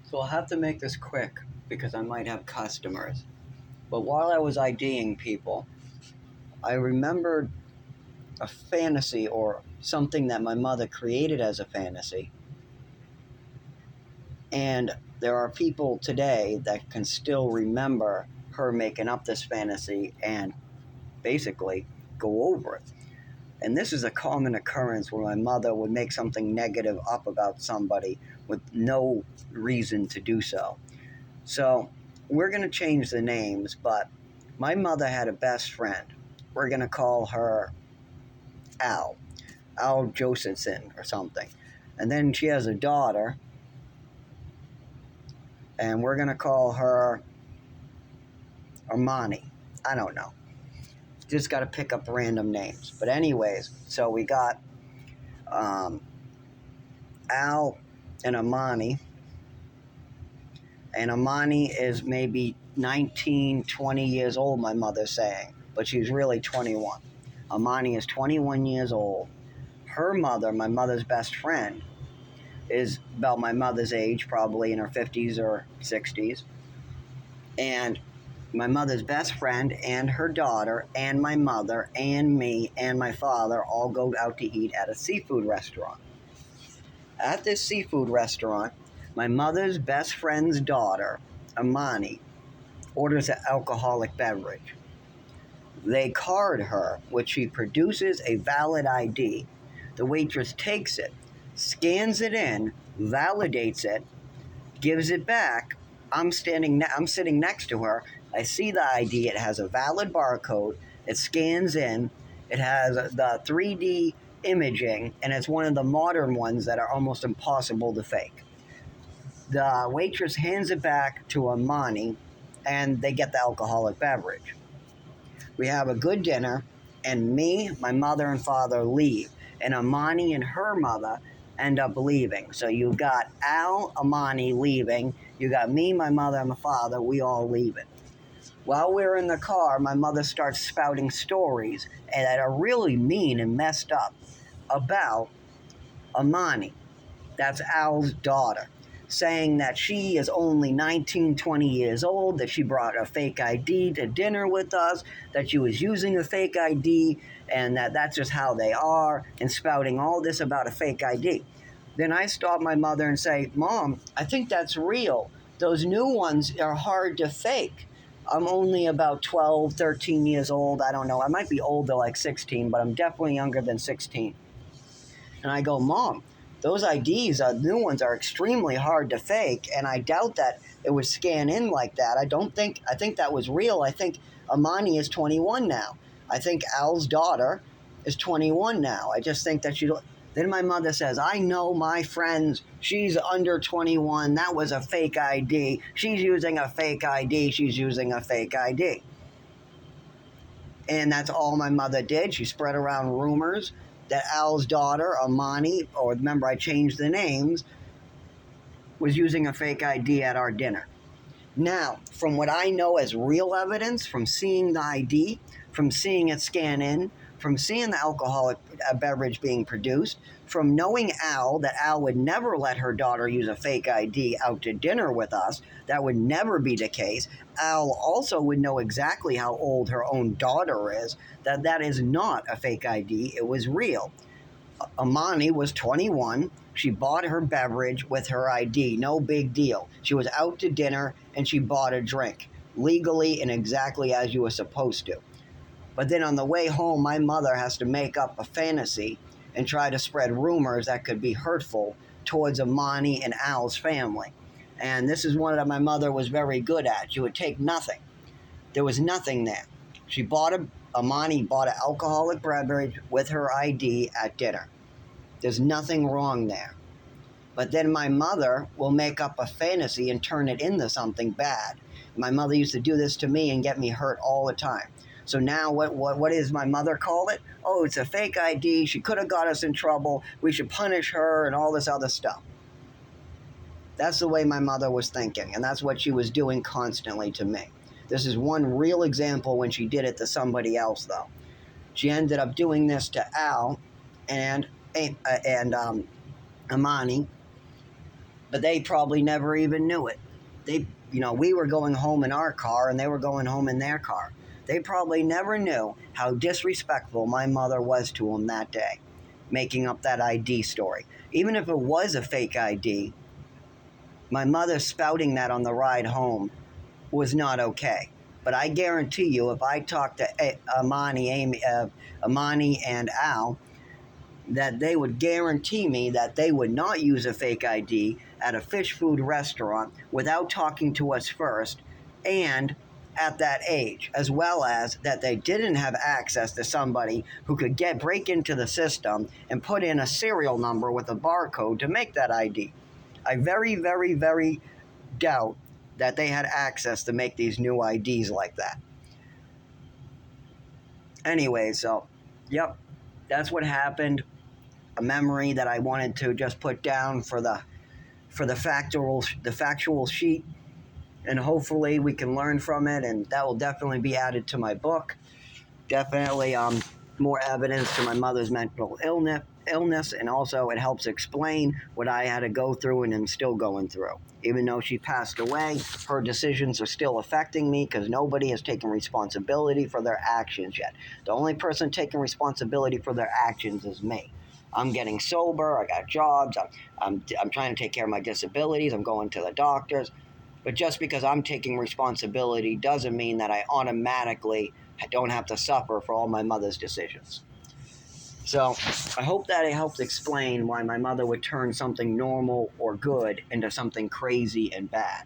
So I'll have to make this quick because I might have customers. But while I was IDing people, I remembered a fantasy or something that my mother created as a fantasy. And there are people today that can still remember her making up this fantasy and basically go over it. And this is a common occurrence where my mother would make something negative up about somebody with no reason to do so. So we're going to change the names, but my mother had a best friend. We're going to call her Al, Al Josephson or something. And then she has a daughter, and we're going to call her Armani. I don't know. Just got to pick up random names. But anyways, so we got Al and Armani. And Amani is maybe 19, 20 years old, my mother's saying, but she's really 21. Amani is 21 years old. Her mother, my mother's best friend, is about my mother's age, probably in her 50s or 60s. And my mother's best friend and her daughter and my mother and me and my father all go out to eat at a seafood restaurant. At this seafood restaurant, my mother's best friend's daughter, Amani, orders an alcoholic beverage. They card her, which she produces a valid ID. The waitress takes it, scans it in, validates it, gives it back. I'm sitting next to her. I see the ID. It has a valid barcode. It scans in. It has the 3D imaging, and it's one of the modern ones that are almost impossible to fake. The waitress hands it back to Amani, and they get the alcoholic beverage. We have a good dinner, and me, my mother, and father leave, and Amani and her mother end up leaving. So you've got Al, Amani leaving. You got me, my mother, and my father. We all leaving. While we're in the car, my mother starts spouting stories that are really mean and messed up about Amani. That's Al's daughter, saying that she is only 19, 20 years old, that she brought a fake ID to dinner with us, that she was using a fake ID, and that that's just how they are, and spouting all this about a fake ID. Then I stop my mother and say, Mom, I think that's real. Those new ones are hard to fake. I'm only about 12, 13 years old. I don't know. I might be older, like 16, but I'm definitely younger than 16. And I go, Mom, those IDs, new ones, are extremely hard to fake, and I doubt that it would scan in like that. I think that was real. I think Amani is 21 now. I think Al's daughter is 21 now. I just think that she don't. Then my mother says, I know my friends, she's under 21. That was a fake ID. She's using a fake ID. She's using a fake ID. And that's all my mother did. She spread around rumors that Al's daughter, Amani, or remember I changed the names, was using a fake ID at our dinner. Now, from what I know as real evidence, from seeing the ID, from seeing it scan in, from seeing the alcoholic beverage being produced, from knowing Al, that Al would never let her daughter use a fake ID out to dinner with us, that would never be the case. Al also would know exactly how old her own daughter is, that is not a fake ID, it was real. Amani was 21. She bought her beverage with her ID. No big deal. She was out to dinner and she bought a drink legally and exactly as you were supposed to. But then on the way home, my mother has to make up a fantasy and try to spread rumors that could be hurtful towards Amani and Al's family. And this is one that my mother was very good at. She would take nothing. There was nothing there. Amani bought an alcoholic beverage with her ID at dinner. There's nothing wrong there. But then my mother will make up a fantasy and turn it into something bad. My mother used to do this to me and get me hurt all the time. So now what does my mother call it? Oh, it's a fake ID. She could have got us in trouble. We should punish her and all this other stuff. That's the way my mother was thinking, and that's what she was doing constantly to me. This is one real example when she did it to somebody else, though. She ended up doing this to Al and Amani. but they probably never even knew it. We were going home in our car and they were going home in their car. They probably never knew how disrespectful my mother was to them that day, making up that ID story. Even if it was a fake ID, my mother spouting that on the ride home was not okay. But I guarantee you, if I talked to Amani and Al, that they would guarantee me that they would not use a fake ID at a fish food restaurant without talking to us first, and at that age, as well as that they didn't have access to somebody who could break into the system and put in a serial number with a barcode to make that ID. I very, very, very doubt that they had access to make these new IDs like that. Anyway, so, yep, that's what happened. A memory that I wanted to just put down for the factual sheet, and hopefully we can learn from it, and that will definitely be added to my book. Definitely more evidence to my mother's mental illness, and also it helps explain what I had to go through and am still going through. Even though she passed away, her decisions are still affecting me because nobody has taken responsibility for their actions yet. The only person taking responsibility for their actions is me. I'm getting sober, I got jobs, I'm trying to take care of my disabilities, I'm going to the doctors. But just because I'm taking responsibility doesn't mean that I automatically don't have to suffer for all my mother's decisions. So I hope that it helps explain why my mother would turn something normal or good into something crazy and bad.